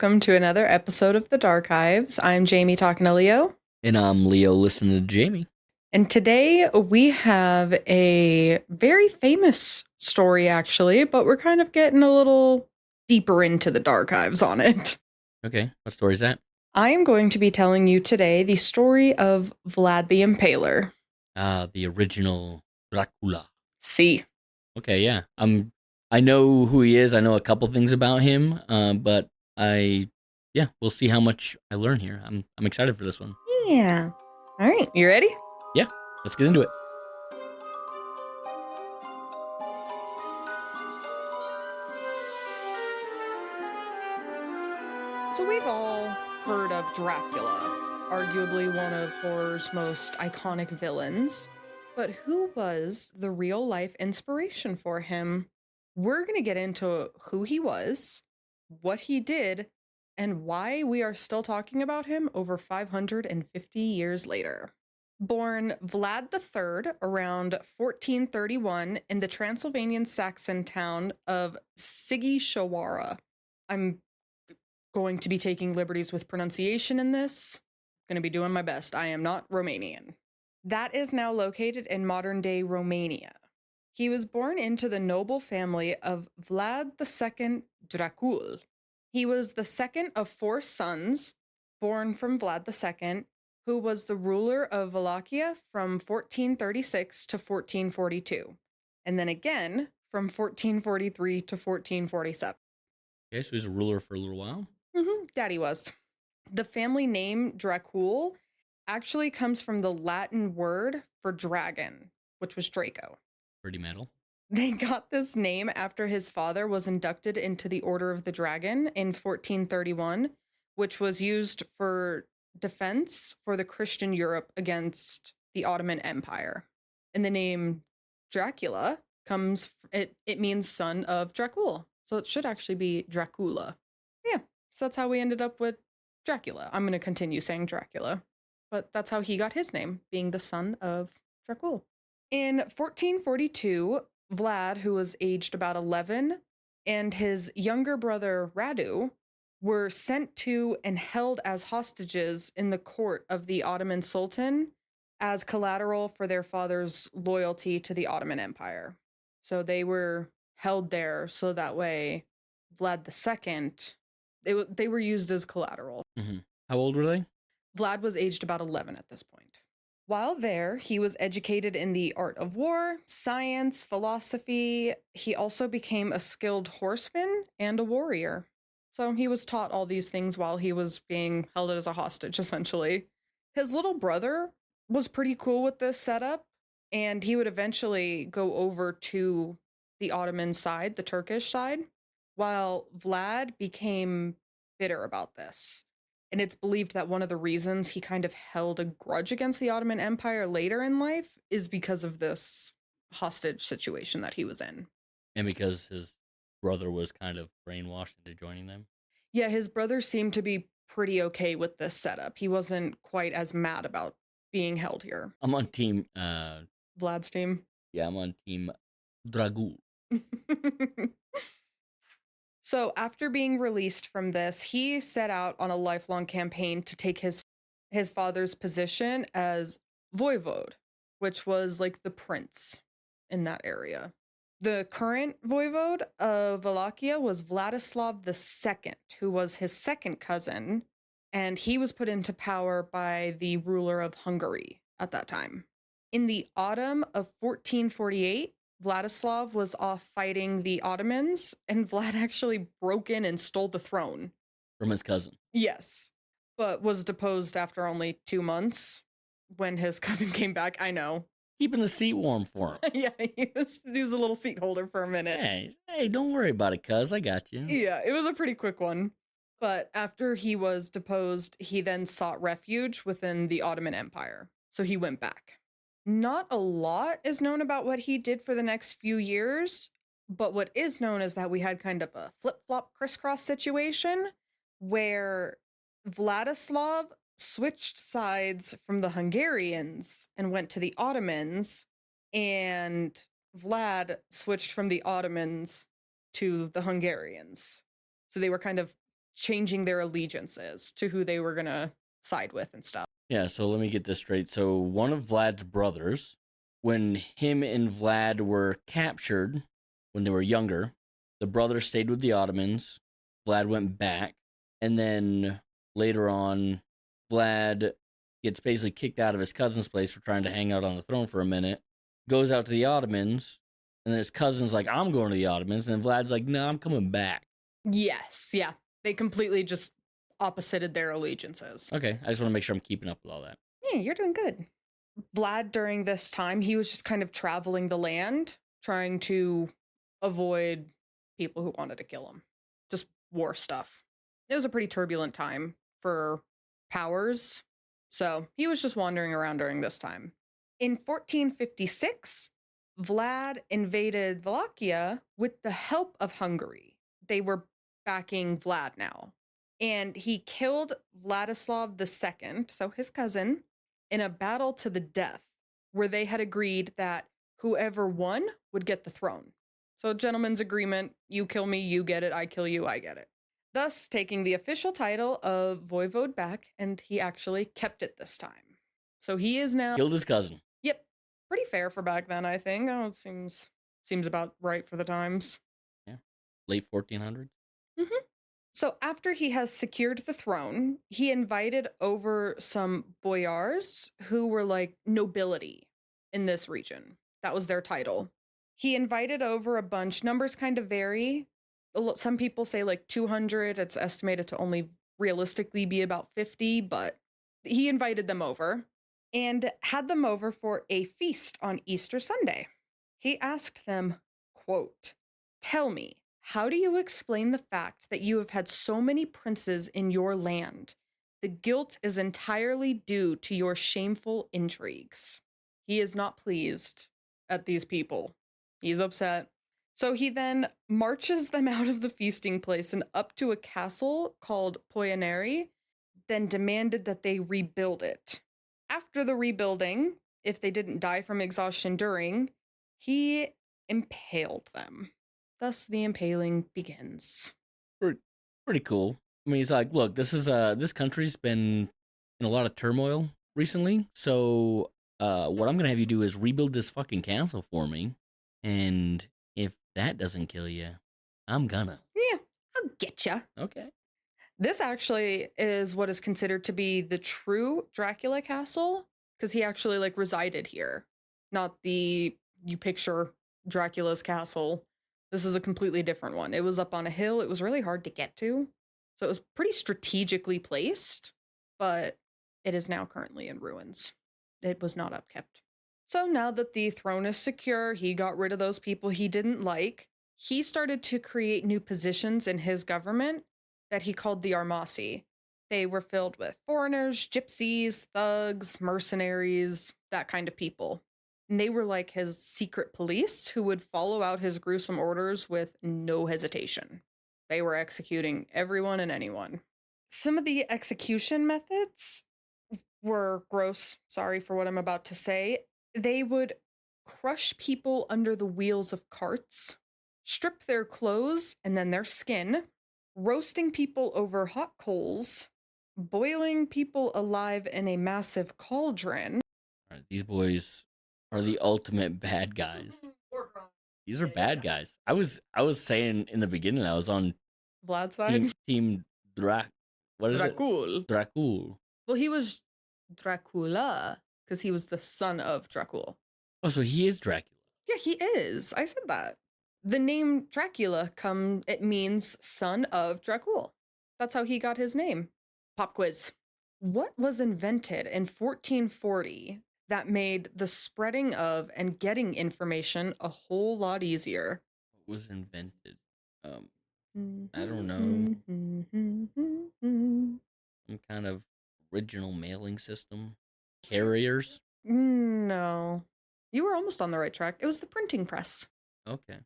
Welcome to another episode of the Darkives. I'm Jamie talking to Leo. And I'm Leo listening to Jamie. And today we have a very famous story, actually, but we're kind of getting a little deeper into the Darkives on it. Okay, what story is that? I am going to be telling you today the story of Vlad the Impaler. The original Dracula. See. Okay, yeah. I know who he is. I know a couple things about him. But we'll see how much I learn here. I'm excited for this one. Yeah. All right, you ready? Yeah, let's get into it. So we've all heard of Dracula, arguably one of horror's most iconic villains. But who was the real life inspiration for him? We're going to get into who he was, what he did, and why we are still talking about him over 550 years later. Born Vlad III around 1431 in the Transylvanian Saxon town of Sighisoara. I'm going to be taking liberties with pronunciation in this. Going to be doing my best. I am not Romanian. That is now located in modern-day Romania. He was born into the noble family of Vlad II Dracula. He was the second of four sons born from Vlad II, who was the ruler of Wallachia from 1436 to 1442, and then again from 1443 to 1447. Okay, so he's a ruler for a little while. Daddy was. The family name Dracul actually comes from the Latin word for dragon, which was Draco. Pretty metal. They got this name after his father was inducted into the Order of the Dragon in 1431, which was used for defense for the Christian Europe against the Ottoman Empire. And the name Dracula it means son of Dracula. So it should actually be Dracula. Yeah, so that's how we ended up with Dracula. I'm going to continue saying Dracula, but that's how he got his name, being the son of Dracula. In 1442, Vlad, who was aged about 11, and his younger brother Radu were sent to and held as hostages in the court of the Ottoman Sultan as collateral for their father's loyalty to the Ottoman Empire. So they were held there so that way Vlad II, they were used as collateral. Mm-hmm. How old were they? Vlad was aged about 11 at this point. While there, he was educated in the art of war, science, philosophy. He also became a skilled horseman and a warrior. So he was taught all these things while he was being held as a hostage, essentially. His little brother was pretty cool with this setup, and he would eventually go over to the Ottoman side, the Turkish side, while Vlad became bitter about this. And it's believed that one of the reasons he kind of held a grudge against the Ottoman Empire later in life is because of this hostage situation that he was in. And because his brother was kind of brainwashed into joining them? Yeah, his brother seemed to be pretty okay with this setup. He wasn't quite as mad about being held here. I'm on team... Vlad's team? Yeah, I'm on team Dragul. So after being released from this, he set out on a lifelong campaign to take his father's position as voivode, which was like the prince in that area. The current voivode of Wallachia was Vladislav II, who was his second cousin, and he was put into power by the ruler of Hungary at that time. In the autumn of 1448, Vladislav was off fighting the Ottomans, and Vlad actually broke in and stole the throne. From his cousin? Yes, but was deposed after only 2 months when his cousin came back. I know. Keeping the seat warm for him. Yeah, he was a little seat holder for a minute. Hey, don't worry about it, cuz. I got you. Yeah, it was a pretty quick one. But after he was deposed, he then sought refuge within the Ottoman Empire. So he went back. Not a lot is known about what he did for the next few years, but what is known is that we had kind of a flip-flop crisscross situation where Vladislav switched sides from the Hungarians and went to the Ottomans, and Vlad switched from the Ottomans to the Hungarians. So they were kind of changing their allegiances to who they were going to side with and stuff. Yeah, so let me get this straight. So one of Vlad's brothers, when him and Vlad were captured when they were younger, the brother stayed with the Ottomans. Vlad went back, and then later on, Vlad gets basically kicked out of his cousin's place for trying to hang out on the throne for a minute, goes out to the Ottomans, and then his cousin's like, I'm going to the Ottomans, and then Vlad's like, no, I'm coming back. Yes, yeah. They completely just opposited their allegiances. Okay, I just want to make sure I'm keeping up with all that. Yeah, you're doing good. Vlad, during this time, he was just kind of traveling the land, trying to avoid people who wanted to kill him. Just war stuff. It was a pretty turbulent time for powers, so he was just wandering around during this time. In 1456, Vlad invaded Wallachia with the help of Hungary. They were backing Vlad now. And he killed Vladislav II, so his cousin, in a battle to the death, where they had agreed that whoever won would get the throne. So, gentleman's agreement, you kill me, you get it, I kill you, I get it. Thus, taking the official title of Voivode back, and he actually kept it this time. So he is now... Killed his cousin. Yep. Pretty fair for back then, I think. Oh, it seems about right for the times. Yeah. Late 1400s. Mm-hmm. So after he has secured the throne, he invited over some boyars who were like nobility in this region. That was their title. He invited over a bunch. Numbers kind of vary. Some people say like 200. It's estimated to only realistically be about 50, but he invited them over and had them over for a feast on Easter Sunday. He asked them, quote, "Tell me, how do you explain the fact that you have had so many princes in your land? The guilt is entirely due to your shameful intrigues." He is not pleased at these people. He's upset. So he then marches them out of the feasting place and up to a castle called Poyaneri, then demanded that they rebuild it. After the rebuilding, if they didn't die from exhaustion during, he impaled them. Thus, the impaling begins. Pretty cool. I mean, he's like, look, this country's been in a lot of turmoil recently, so what I'm gonna have you do is rebuild this fucking castle for me, and if that doesn't kill you, I'm gonna. Yeah, I'll get you. Okay. This actually is what is considered to be the true Dracula castle, because he actually like resided here, not the you picture Dracula's castle. This is a completely different one. It was up on a hill. It was really hard to get to. So it was pretty strategically placed, but it is now currently in ruins. It was not upkept. So now that the throne is secure, he got rid of those people he didn't like. He started to create new positions in his government that he called the Armasi. They were filled with foreigners, gypsies, thugs, mercenaries, that kind of people. And they were like his secret police who would follow out his gruesome orders with no hesitation. They were executing everyone and anyone. Some of the execution methods were gross. Sorry for what I'm about to say. They would crush people under the wheels of carts, strip their clothes and then their skin, roasting people over hot coals, boiling people alive in a massive cauldron. All right, these boys are the ultimate bad guys. These are bad guys. I was saying in the beginning I was on Vlad's side. Team what is Dracul. it? Dracul. Well, he was Dracula because he was the son of Dracul. Oh, so he is Dracula. Yeah, he is. I said that. The name Dracula it means son of Dracul. That's how he got his name. Pop quiz. What was invented in 1440 that made the spreading of and getting information a whole lot easier? What was invented? I don't know. Some kind of original mailing system. Carriers? No. You were almost on the right track. It was the printing press. Okay.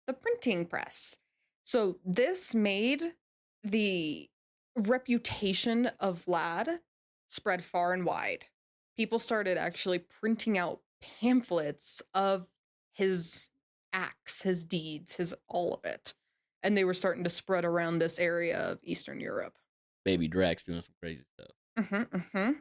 The printing press. So this made the reputation of Vlad spread far and wide. People started actually printing out pamphlets of his acts, his deeds, all of it. and they were starting to spread around this area of Eastern Europe. Baby Drax doing some crazy stuff.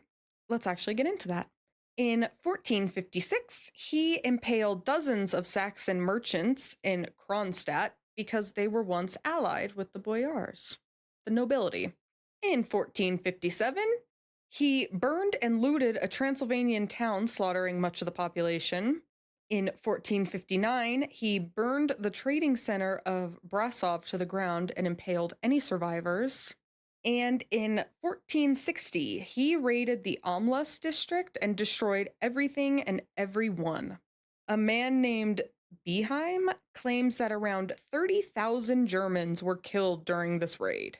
Let's actually get into that. In 1456, he impaled dozens of Saxon merchants in Kronstadt because they were once allied with the boyars, the nobility. In 1457, he burned and looted a Transylvanian town, slaughtering much of the population. In 1459, he burned the trading center of Brasov to the ground and impaled any survivors. And in 1460, he raided the Amlas district and destroyed everything and everyone. A man named Beheim claims that around 30,000 Germans were killed during this raid.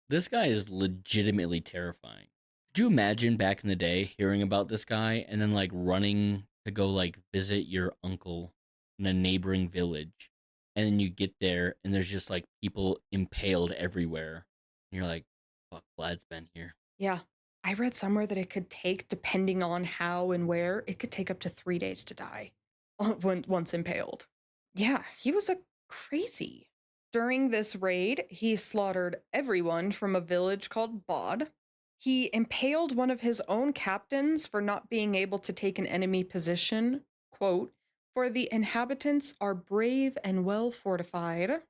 This guy is legitimately terrifying. Could you imagine back in the day hearing about this guy and then like running to go like visit your uncle in a neighboring village, and then you get there and there's just like people impaled everywhere, and you're like, fuck, Vlad's been here. Yeah. I read somewhere that it could take, depending on how and where, it could take up to 3 days to die once impaled. Yeah, he was a crazy. During this raid, he slaughtered everyone from a village called Bod. He impaled one of his own captains for not being able to take an enemy position. Quote, "For the inhabitants are brave and well fortified."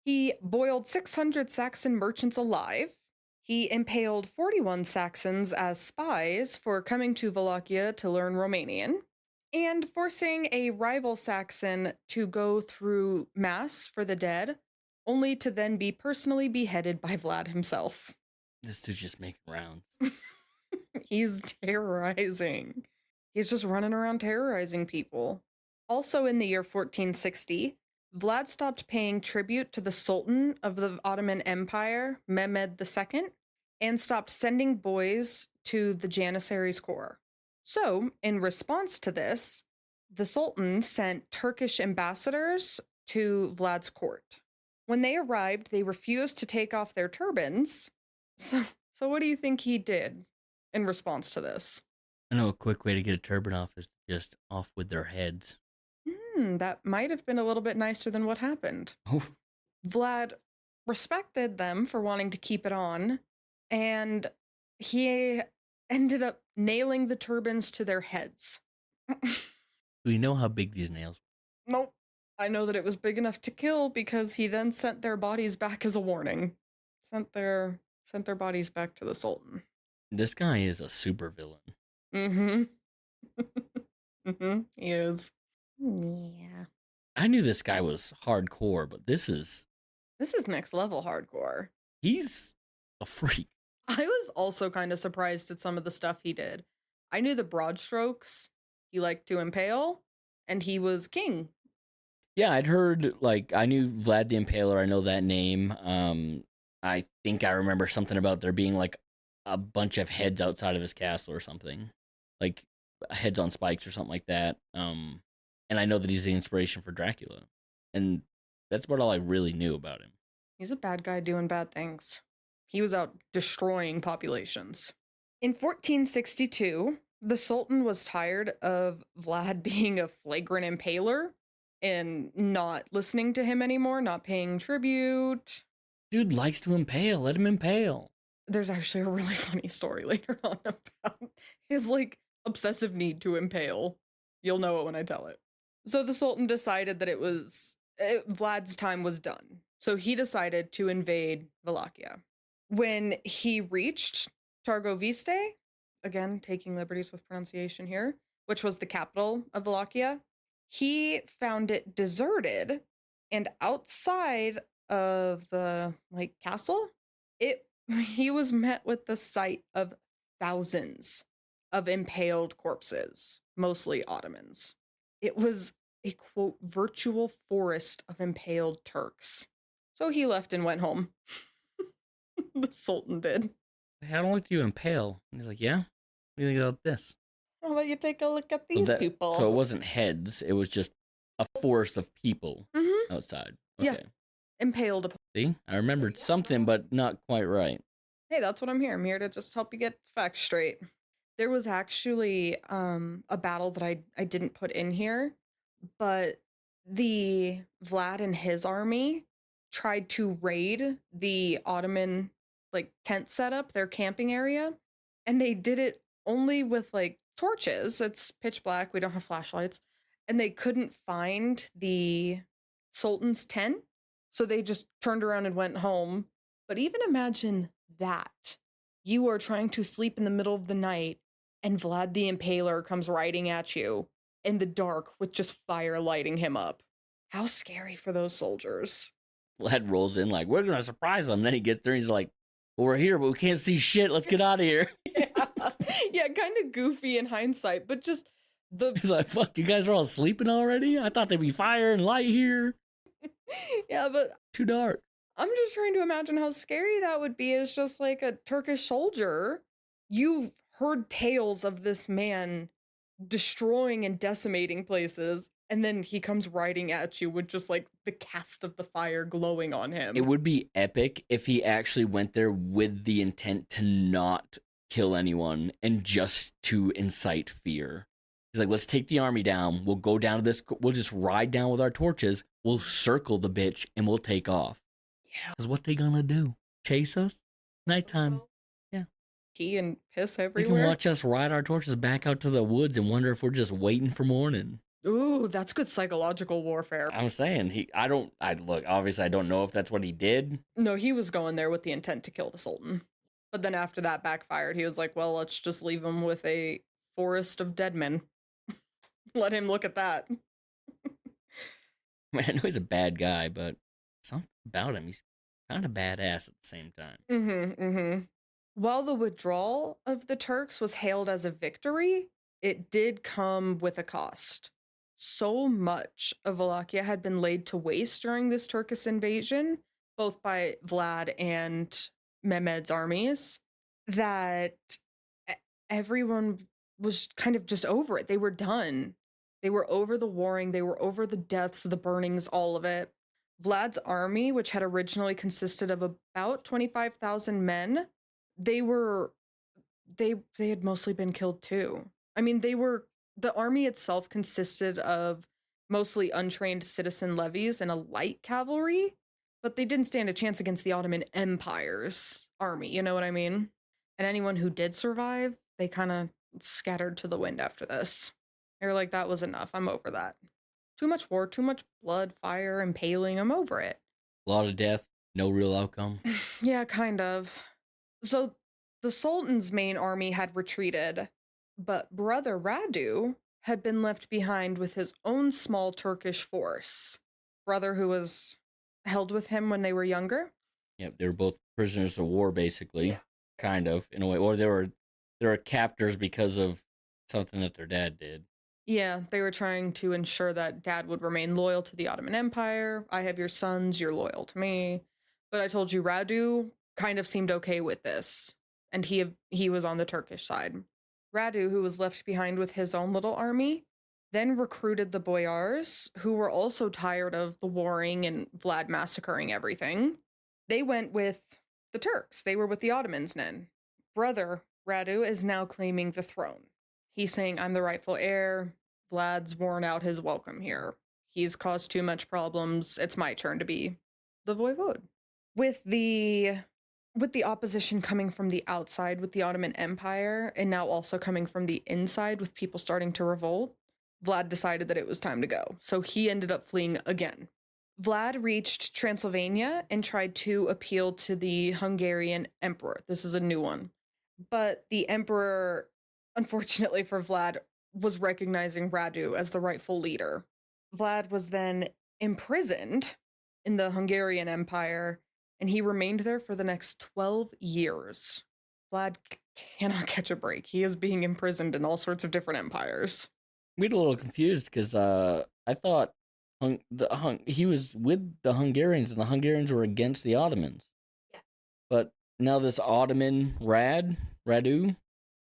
He boiled 600 Saxon merchants alive. He impaled 41 Saxons as spies for coming to Wallachia to learn Romanian, and forcing a rival Saxon to go through Mass for the dead, only to then be personally beheaded by Vlad himself. This dude's just making rounds. He's terrorizing. He's just running around terrorizing people. Also in the year 1460, Vlad stopped paying tribute to the Sultan of the Ottoman Empire, Mehmed II, and stopped sending boys to the Janissaries Corps. So, in response to this, the Sultan sent Turkish ambassadors to Vlad's court. When they arrived, they refused to take off their turbans. So what do you think he did in response to this? I know a quick way to get a turban off is just off with their heads. That might have been a little bit nicer than what happened. Oh. Vlad respected them for wanting to keep it on, and he ended up nailing the turbans to their heads. Do we know how big these nails were? Nope. I know that it was big enough to kill because he then sent their bodies back as a warning. Sent their bodies back to the Sultan. This guy is a super villain. He is. Yeah. I knew this guy was hardcore, but this is next level hardcore. He's a freak. I was also kind of surprised at some of the stuff he did. I knew the broad strokes. He liked to impale, and he was king. Yeah, I'd heard, like, I knew Vlad the Impaler. I know that name. I think I remember something about there being, like, a bunch of heads outside of his castle or something. Like, heads on spikes or something like that. And I know that he's the inspiration for Dracula. And that's about all I really knew about him. He's a bad guy doing bad things. He was out destroying populations. In 1462, the Sultan was tired of Vlad being a flagrant impaler and not listening to him anymore, not paying tribute. Dude likes to impale. Let him impale. There's actually a really funny story later on about his, like, obsessive need to impale. You'll know it when I tell it. So the Sultan decided that Vlad's time was done. So he decided to invade Wallachia. When he reached Targoviste, again, taking liberties with pronunciation here, which was the capital of Wallachia, he found it deserted, and outside of the, like, castle, he was met with the sight of thousands of impaled corpses, mostly Ottomans. It was a, quote, virtual forest of impaled Turks. So he left and went home. The Sultan did. I don't like you impale. And he's like, yeah? What do you think about this? How about you take a look at these people? So it wasn't heads. It was just a forest of people outside. Okay. Yeah. Impaled. See? I remembered something, but not quite right. Hey, that's what I'm here. I'm here to just help you get facts straight. There was actually a battle that I didn't put in here, but the Vlad and his army tried to raid the Ottoman like tent setup, their camping area, and they did it only with like torches. It's pitch black. We don't have flashlights. And they couldn't find the Sultan's tent. So they just turned around and went home. But even imagine that. You are trying to sleep in the middle of the night and Vlad the Impaler comes riding at you in the dark with just fire lighting him up. How scary for those soldiers. Vlad rolls in like, we're gonna surprise him. Then he gets there, he's like, well, we're here, but we can't see shit. Let's get out of here. Yeah, kind of goofy in hindsight, but just He's like, fuck, you guys are all sleeping already? I thought there'd be fire and light here. Yeah, but too dark. I'm just trying to imagine how scary that would be as just like a Turkish soldier. You've heard tales of this man destroying and decimating places, and then he comes riding at you with just like the cast of the fire glowing on him. It would be epic if he actually went there with the intent to not kill anyone and just to incite fear. He's like, let's take the army down. We'll go down to this. We'll just ride down with our torches. We'll circle the bitch and we'll take off. Yeah. Because what they gonna do? Chase us? Nighttime. Yeah. Pee and piss They everywhere. can watch us ride our torches back out to the woods and wonder if we're just waiting for morning. Ooh, that's good psychological warfare. I'm saying look, obviously I don't know if that's what he did. No, he was going there with the intent to kill the Sultan. But then after that backfired, he was like, well, let's just leave him with a forest of dead men. Let him look at that. I mean, I know he's a bad guy, but something about him, he's kind of badass at the same time. While the withdrawal of the Turks was hailed as a victory, it did come with a cost. So much of Wallachia had been laid to waste during this Turkish invasion, both by Vlad and Mehmed's armies, that everyone was kind of just over it. They were done. They were over the warring, they were over the deaths, the burnings, all of it. Vlad's army, which had originally consisted of about 25,000 men, they had mostly been killed too. I mean, the army itself consisted of mostly untrained citizen levies and a light cavalry, but they didn't stand a chance against the Ottoman Empire's army, you know what I mean? And anyone who did survive, they kind of scattered to the wind after this. They were like, that was enough. I'm over that. Too much war, too much blood, fire, impaling. I'm over it. A lot of death, no real outcome. Yeah, kind of. So the Sultan's main army had retreated, but brother Radu had been left behind with his own small Turkish force. Brother who was held with him when they were younger. Yep, they were both prisoners of war, basically, kind of, in a way. Or they were captors because of something that their dad did. Yeah, they were trying to ensure that dad would remain loyal to the Ottoman Empire. I have your sons, you're loyal to me. But I told you, Radu kind of seemed okay with this, and he was on the Turkish side. Radu, who was left behind with his own little army, then recruited the boyars, who were also tired of the warring and Vlad massacring everything. They went with the Turks. They were with the Ottomans then. Brother Radu is now claiming the throne. He's saying, I'm the rightful heir. Vlad's worn out his welcome here. He's caused too much problems. It's my turn to be the voivode. With the opposition coming from the outside with the Ottoman Empire, and now also coming from the inside with people starting to revolt, Vlad decided that it was time to go. So he ended up fleeing again. Vlad reached Transylvania and tried to appeal to the Hungarian emperor. This is a new one. But the emperor, unfortunately for Vlad, was recognizing Radu as the rightful leader. Vlad was then imprisoned in the Hungarian Empire, and he remained there for the next 12 years. Vlad cannot catch a break. He is being imprisoned in all sorts of different empires. We get a little confused because I thought he was with the Hungarians, and the Hungarians were against the Ottomans. Yeah. But now this Ottoman Radu,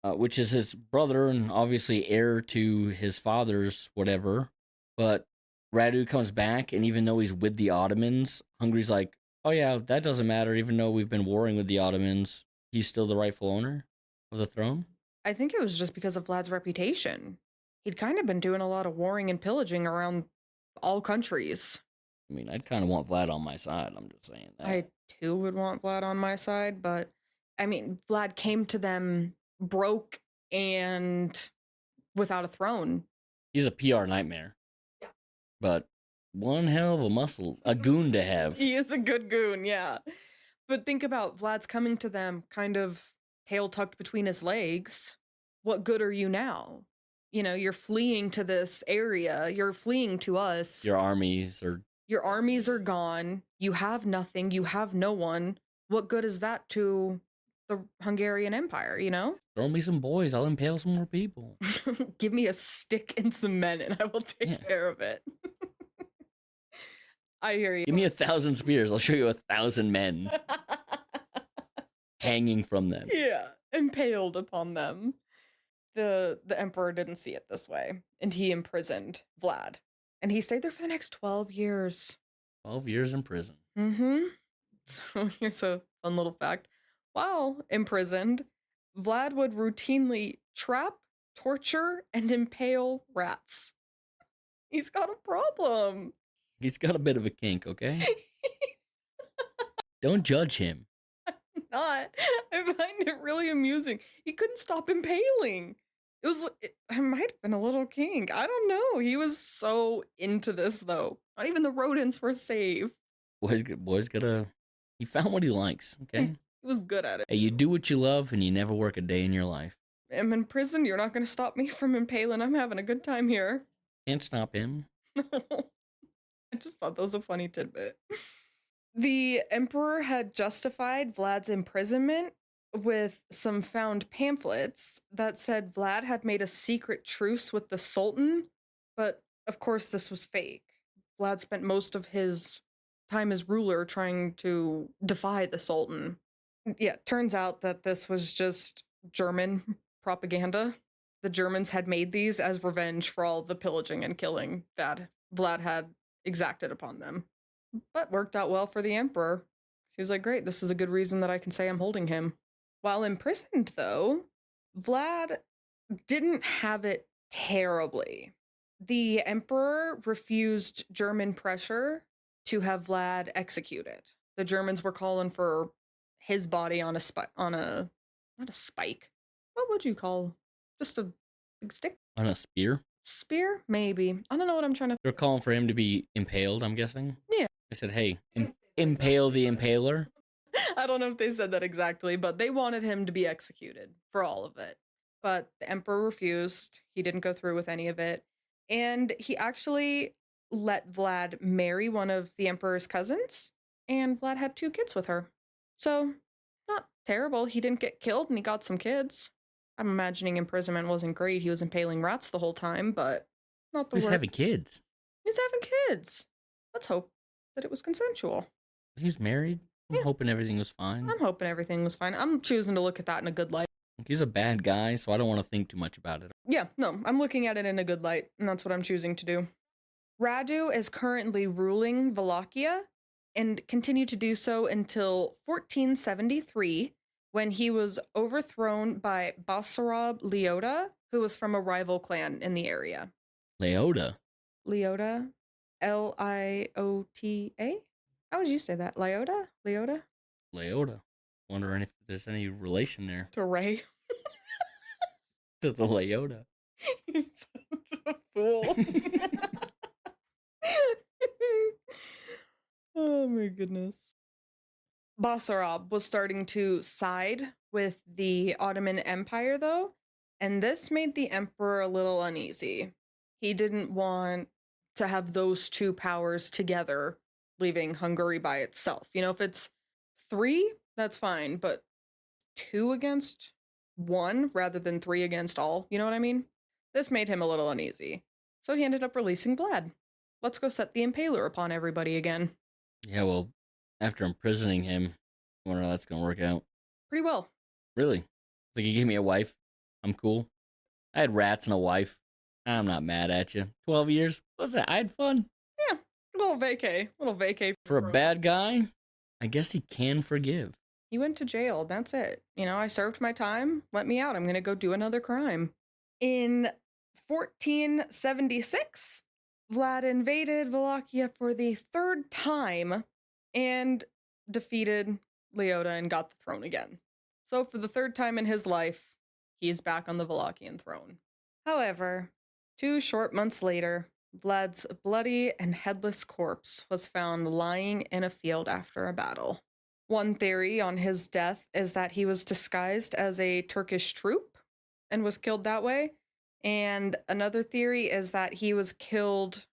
which is his brother and obviously heir to his father's whatever, but Radu comes back, and even though he's with the Ottomans, Hungary's like, oh yeah, that doesn't matter. Even though we've been warring with the Ottomans, he's still the rightful owner of the throne. I think it was just because of Vlad's reputation. He'd kind of been doing a lot of warring and pillaging around all countries. I mean, I'd kind of want Vlad on my side. I'm just saying that. I too would want Vlad on my side, but I mean, Vlad came to them broke and without a throne. He's a PR nightmare. Yeah. But one hell of a goon to have. He is a good goon, yeah. But think about Vlad's coming to them kind of tail tucked between his legs. What good are you now? You know, you're fleeing to this area. You're fleeing to us. Your armies are gone. You have nothing. You have no one. What good is that to the Hungarian Empire, you know? Throw me some boys. I'll impale some more people. Give me a stick and some men and I will take care of it. I hear you. Give me 1,000 spears. I'll show you 1,000 men hanging from them. Yeah, impaled upon them. The emperor didn't see it this way, and he imprisoned Vlad. And he stayed there for the next 12 years. 12 years in prison. Mm-hmm. So here's a fun little fact. While imprisoned, Vlad would routinely trap, torture, and impale rats. He's got a problem. He's got a bit of a kink, okay? Don't judge him. Not. I find it really amusing. He couldn't stop impaling. It might have been a little kink. I don't know. He was so into this, though. Not even the rodents were safe. Boy's gotta... He found what he likes, okay? He was good at it. Hey, you do what you love and you never work a day in your life. I'm in prison. You're not going to stop me from impaling. I'm having a good time here. Can't stop him. I just thought that was a funny tidbit. The emperor had justified Vlad's imprisonment with some found pamphlets that said Vlad had made a secret truce with the Sultan, but of course this was fake. Vlad spent most of his time as ruler trying to defy the Sultan. Yeah, turns out that this was just German propaganda. The Germans had made these as revenge for all the pillaging and killing that Vlad had exacted upon them. But worked out well for the emperor. He was like, great, this is a good reason that I can say I'm holding him. While imprisoned, though, Vlad didn't have it terribly. The emperor refused German pressure to have Vlad executed. The Germans were calling for his body on not a spike. What would you call? Just a big stick? On a spear? Spear? Maybe. I don't know what I'm trying to... They're calling for him to be impaled, I'm guessing? Yeah. I said, hey, impale the impaler. I don't know if they said that exactly, but they wanted him to be executed for all of it. But the emperor refused. He didn't go through with any of it. And he actually let Vlad marry one of the emperor's cousins, and Vlad had 2 kids with her. So, not terrible. He didn't get killed, and he got some kids. I'm imagining imprisonment wasn't great. He was impaling rats the whole time, but not the worst. He's having kids. He's having kids. Let's hope that it was consensual. He's married. I'm hoping everything was fine. I'm hoping everything was fine. I'm choosing to look at that in a good light. He's a bad guy, so I don't want to think too much about it. Yeah, no, I'm looking at it in a good light, and that's what I'm choosing to do. Radu is currently ruling Wallachia and continued to do so until 1473, when he was overthrown by Basarab Leota, who was from a rival clan in the area. Leota? Leota? Liota? How would you say that? Leota? Leota? Leota. Wondering if there's any relation there. To Ray? To the Leota. You're such a fool. Oh my goodness. Basarab was starting to side with the Ottoman Empire, though, and this made the emperor a little uneasy. He didn't want to have those 2 powers together, leaving Hungary by itself. You know, if it's 3, that's fine, but 2 against 1 rather than 3 against all, you know what I mean? This made him a little uneasy. So he ended up releasing Vlad. Let's go set the impaler upon everybody again. Yeah, well, after imprisoning him, I wonder how that's going to work out. Pretty well. Really? Like, you gave me a wife. I'm cool. I had rats and a wife. I'm not mad at you. 12 years? What's that? I had fun. Yeah, a little vacay. For a bad guy, I guess he can forgive. He went to jail. That's it. You know, I served my time. Let me out. I'm going to go do another crime. In 1476, Vlad invaded Wallachia for the third time and defeated Leota and got the throne again. So, for the third time in his life, he's back on the Wallachian throne. However, 2 short months later, Vlad's bloody and headless corpse was found lying in a field after a battle. One theory on his death is that he was disguised as a Turkish troop and was killed that way. And another theory is that he was killed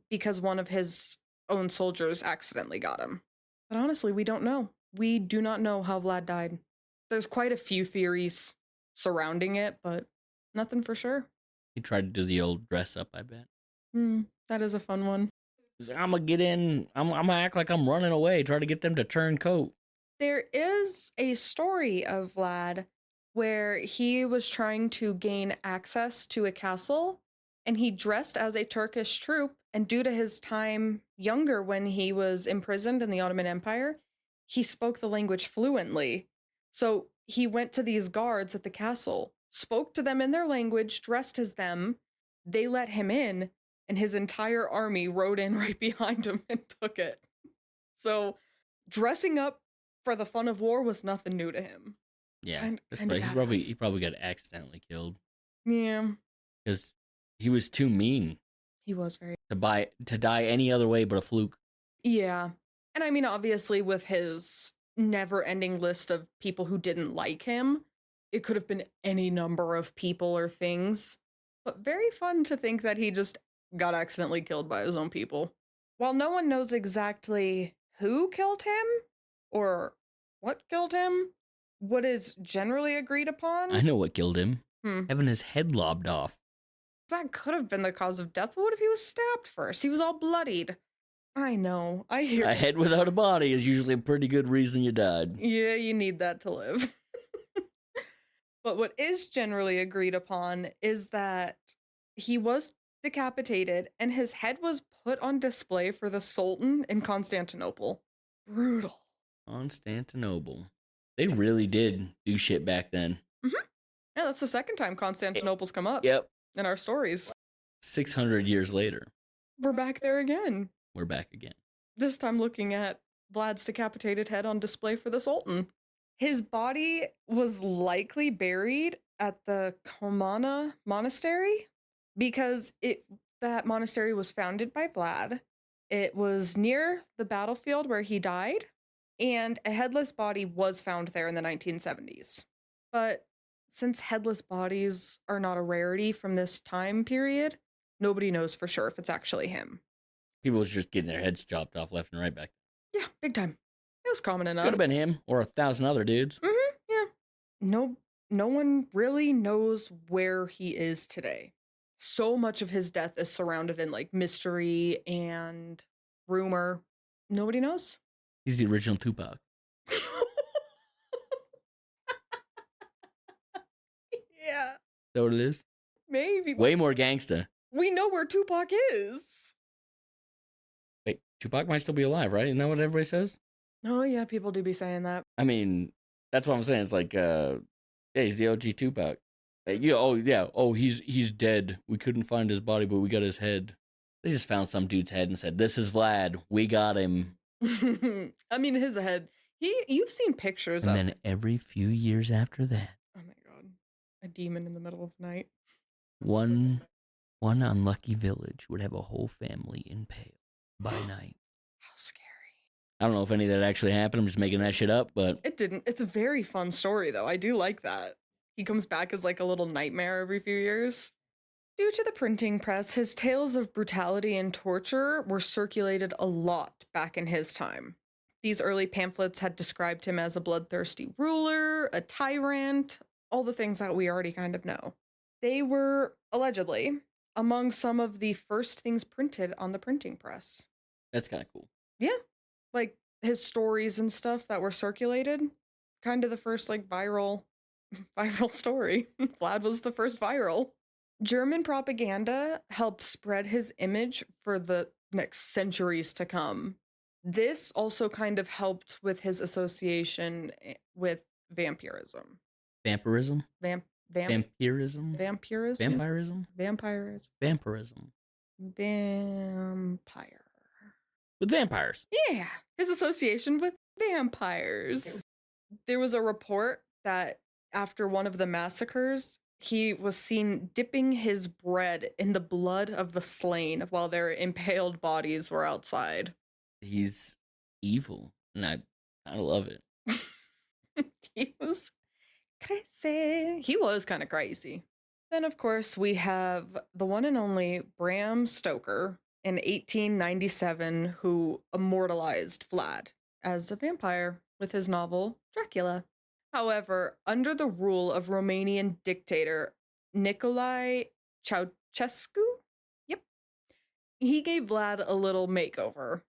because one of his own soldiers accidentally got him. But honestly, we don't know. We do not know how Vlad died. There's quite a few theories surrounding it, but nothing for sure. He tried to do the old dress up, I bet. That is a fun one. He's like, I'm gonna get in. I'm gonna act like I'm running away. Try to get them to turn coat. There is a story of Vlad where he was trying to gain access to a castle and he dressed as a Turkish troop. And due to his time younger when he was imprisoned in the Ottoman Empire, he spoke the language fluently. So he went to these guards at the castle, spoke to them in their language, dressed as them. They let him in, and his entire army rode in right behind him and took it. So dressing up for the fun of war was nothing new to him. Yeah, that's right. He probably got accidentally killed. Yeah, because he was too mean. He was very to die any other way but a fluke. Yeah, and I mean, obviously, with his never-ending list of people who didn't like him, it could have been any number of people or things. But very fun to think that he just got accidentally killed by his own people. While no one knows exactly who killed him or what killed him, what is generally agreed upon... I know what killed him. Having his head lobbed off. That could have been the cause of death, but what if he was stabbed first? He was all bloodied. I know, I hear... A head without a body is usually a pretty good reason you died. Yeah, you need that to live. But what is generally agreed upon is that he was decapitated and his head was put on display for the Sultan in Constantinople. Brutal. Constantinople. They really did do shit back then. Yeah, that's the second time Constantinople's come up. Yep. In our stories. 600 years later. We're back there again. We're back again. This time looking at Vlad's decapitated head on display for the Sultan. His body was likely buried at the Komana Monastery because that monastery was founded by Vlad. It was near the battlefield where he died, and a headless body was found there in the 1970s. But since headless bodies are not a rarity from this time period, nobody knows for sure if it's actually him. People was just getting their heads chopped off left and right back. Yeah, big time. It was common enough. Could have been him or 1,000 other dudes. Yeah. No one really knows where he is today. So much of his death is surrounded in like mystery and rumor. Nobody knows. He's the original Tupac. Yeah. Is that what it is? Maybe. Way more gangsta. We know where Tupac is. Wait, Tupac might still be alive, right? Isn't that what everybody says? Oh, yeah, people do be saying that. I mean, that's what I'm saying. It's like, yeah, he's the OG Tupac. He's dead. We couldn't find his body, but we got his head. They just found some dude's head and said, "This is Vlad. We got him." I mean, his head. You've seen pictures of. And then every few years after that. Oh my god, a demon in the middle of the night. One unlucky village would have a whole family impaled by night. How scary. I don't know if any of that actually happened. I'm just making that shit up, but it didn't. It's a very fun story, though. I do like that. He comes back as like a little nightmare every few years. Due to the printing press, his tales of brutality and torture were circulated a lot back in his time. These early pamphlets had described him as a bloodthirsty ruler, a tyrant, all the things that we already kind of know. They were, allegedly, among some of the first things printed on the printing press. That's kind of cool. Yeah. Like, his stories and stuff that were circulated. Kind of the first, like, viral story. Vlad was the first viral. German propaganda helped spread his image for the next centuries to come. This also kind of helped with his association with vampirism. Vampirism? Vampirism? Vampirism? Vampirism? Vampirism? Vampirism. Vampirism. Vampire. With vampires. Yeah, his association with vampires. There was a report that after one of the massacres, he was seen dipping his bread in the blood of the slain while their impaled bodies were outside. He's evil, and I love it. He was crazy. He was kind of crazy. Then, of course, we have the one and only Bram Stoker in 1897, who immortalized Vlad as a vampire with his novel Dracula. However, under the rule of Romanian dictator Nicolae Ceausescu, yep, he gave Vlad a little makeover,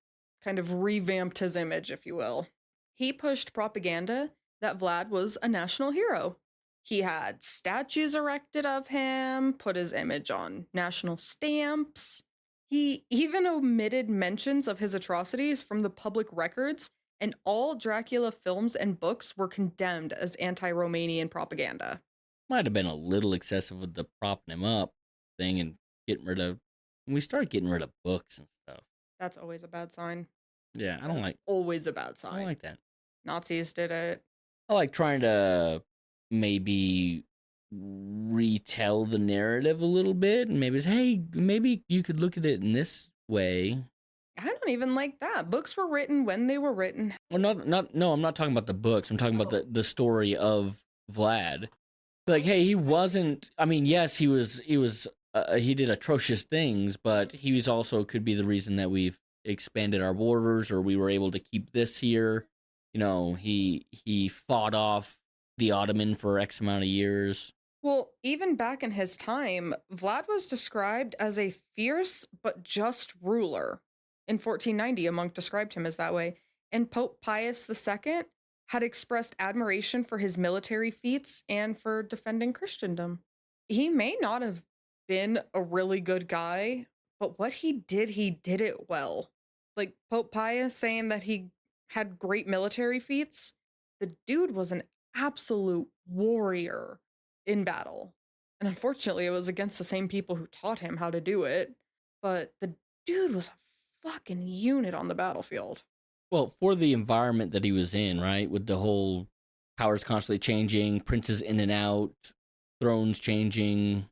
kind of revamped his image, if you will. He pushed propaganda that Vlad was a national hero. He had statues erected of him, put his image on national stamps. He even omitted mentions of his atrocities from the public records, and all Dracula films and books were condemned as anti-Romanian propaganda. Might have been a little excessive with the propping him up thing and getting rid of. When we start getting rid of books and stuff. That's always a bad sign. Yeah, I don't like. Always a bad I sign. don't like that. Nazis did it. I like trying to maybe retell the narrative a little bit, and maybe say, hey, maybe you could look at it in this way. I don't even like that. Books were written when they were written. Well, no, I'm not talking about the books. I'm talking about the story of Vlad. Like, hey, he wasn't. I mean, yes, he did atrocious things, but he was also could be the reason that we've expanded our borders, or we were able to keep this here. You know, he fought off the Ottoman for X amount of years. Well, even back in his time, Vlad was described as a fierce but just ruler. In 1490, a monk described him as that way, and Pope Pius II had expressed admiration for his military feats and for defending Christendom. He may not have been a really good guy, but what he did it well. Like Pope Pius saying that he had great military feats, the dude was an absolute warrior in battle. And unfortunately, it was against the same people who taught him how to do it. But the dude was a fucking unit on the battlefield. Well, for the environment that he was in, right? With the whole powers constantly changing, princes in and out, thrones changing,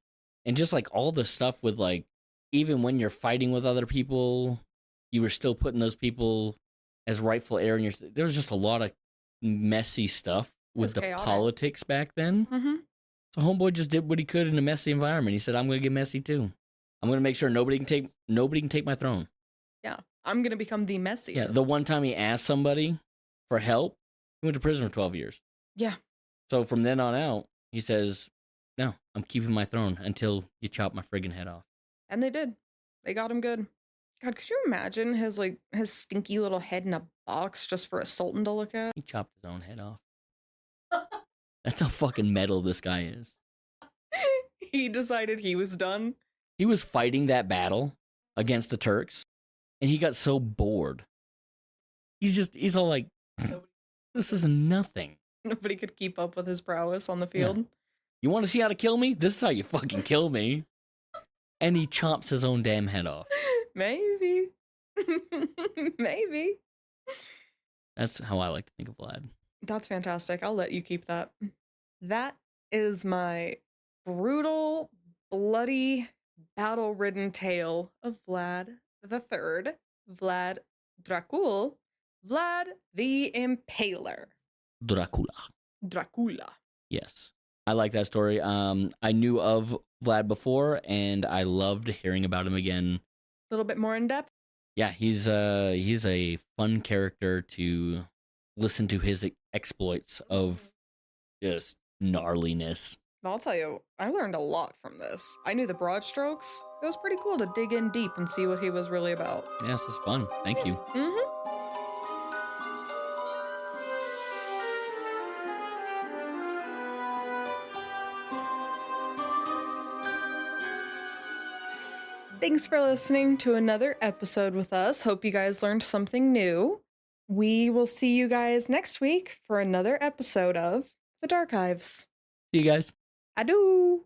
and just like all the stuff with like, even when you're fighting with other people, you were still putting those people as rightful heir in your. There was just a lot of messy stuff with the chaotic politics back then. Mm-hmm. So homeboy just did what he could in a messy environment. He said, "I'm going to get messy too. I'm going to make sure nobody can take my throne." Yeah, I'm going to become the messiest. Yeah, the one time he asked somebody for help, he went to prison for 12 years. Yeah. So from then on out, he says, "No, I'm keeping my throne until you chop my friggin' head off." And they did. They got him good. God, could you imagine his stinky little head in a box just for a sultan to look at? He chopped his own head off. That's how fucking metal this guy is. He decided he was done. He was fighting that battle against the Turks, and he got so bored. He's all like, this is nothing. Nobody could keep up with his prowess on the field. Yeah. You want to see how to kill me? This is how you fucking kill me. And he chops his own damn head off. Maybe. Maybe. That's how I like to think of Vlad. That's fantastic. I'll let you keep that. That is my brutal, bloody, battle-ridden tale of Vlad III, Vlad Dracula, Vlad the Impaler. Dracula. Yes. I like that story. I knew of Vlad before, and I loved hearing about him again. A little bit more in depth. Yeah, he's a fun character to listen to his exploits of just gnarliness. I'll tell you, I learned a lot from this. I knew the broad strokes. It was pretty cool to dig in deep and see what he was really about. Yeah, this is fun. Thank you. Mm-hmm. Thanks for listening to another episode with us. Hope you guys learned something new. We will see you guys next week for another episode of The Darkives. See you guys. Adieu.